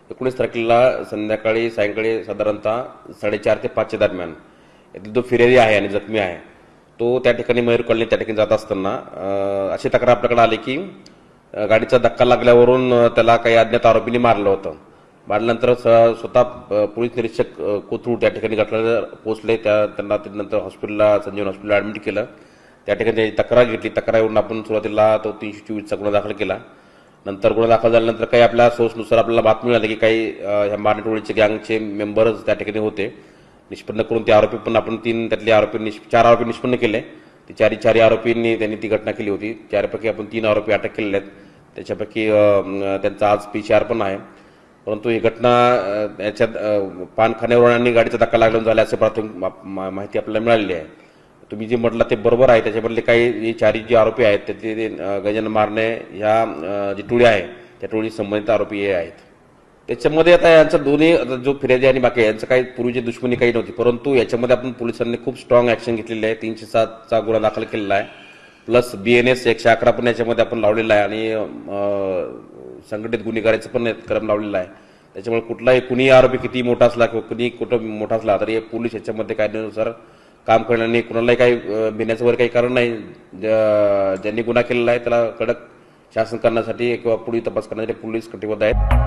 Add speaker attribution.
Speaker 1: 19 तारखेला संध्याकाळी सायंकाळी साधारणतः 4:30 ते 5 दरम्यान यातील जो फिर्यादी आहे आणि जखमी आहे तो त्या ठिकाणी मयूर कॉलनी त्या ठिकाणी जात असताना अशी तक्रार आपल्याकडे आली की गाडीचा धक्का लागल्यावरून त्याला काही अज्ञात आरोपींनी मारलं होतं. मारल्यानंतर स्वतः पोलीस निरीक्षक कोथरूड त्या ठिकाणी घटनास्थळी पोहोचले. त्यांना त्यानंतर हॉस्पिटलला संजीवन हॉस्पिटलला ॲडमिट केलं. त्या ठिकाणी त्याची तक्रार घेतली. तक्रारीवरून आपण सुरुवातीला तो 324चा गुन्हा दाखल केला. नंतर गुन्हा दाखल झाल्यानंतर काही आपल्या सोर्सनुसार आपल्याला बातमी मिळाली की काही ह्या मारणी टोळीचे गँगचे मेंबर्स त्या ठिकाणी होते. निष्पन्न करून ते आरोपी पण आपण 4 आरोपी निष्पन्न केले. ते चारी आरोपींनी त्यांनी ती घटना केली होती. 4पैकी आपण 3 आरोपी अटक केलेले आहेत. त्याच्यापैकी त्यांचा आज PCR पण आहे. परंतु ही घटना याच्यात पानखाण्यावरून गाडीचा धक्का लागल्यानं झाला असे प्राथमिक माहिती आपल्याला मिळालेली आहे. तुम्ही जे म्हटलं ते बरोबर आहे. त्याच्यामधले काही 4 जे आरोपी आहेत त्याचे गजानन मारणे ह्या जी टोळी आहे त्या टोळी संबंधित आरोपी हे आहेत. त्याच्यामध्ये आता यांचा दोन्ही जो फिर्यादी आणि बाकी यांचं काही पूर्वीची दुश्मनी काही नव्हती. परंतु याच्यामध्ये आपण पोलिसांनी खूप स्ट्रॉंग ॲक्शन घेतलेली आहे. 307चा गुन्हा दाखल केलेला आहे. प्लस BNS 111 पण याच्यामध्ये आपण लावलेला आहे आणि संघटित गुन्हेगारीचं पण क्रम लावलेला आहे. त्याच्यामुळे कुठलाही कुणी आरोपी किती मोठा असला किंवा कुणी कुठं मोठा असला तरी पोलीस याच्यामध्ये कायद्यानुसार काम करण्याने कुणालाही काही भिण्याचं वगैरे काही कारण नाही. ज्यांनी गुन्हा केलेला आहे त्याला कडक शासन करण्यासाठी किंवा पुढील तपास करण्यासाठी पोलीस कटिबद्ध आहेत.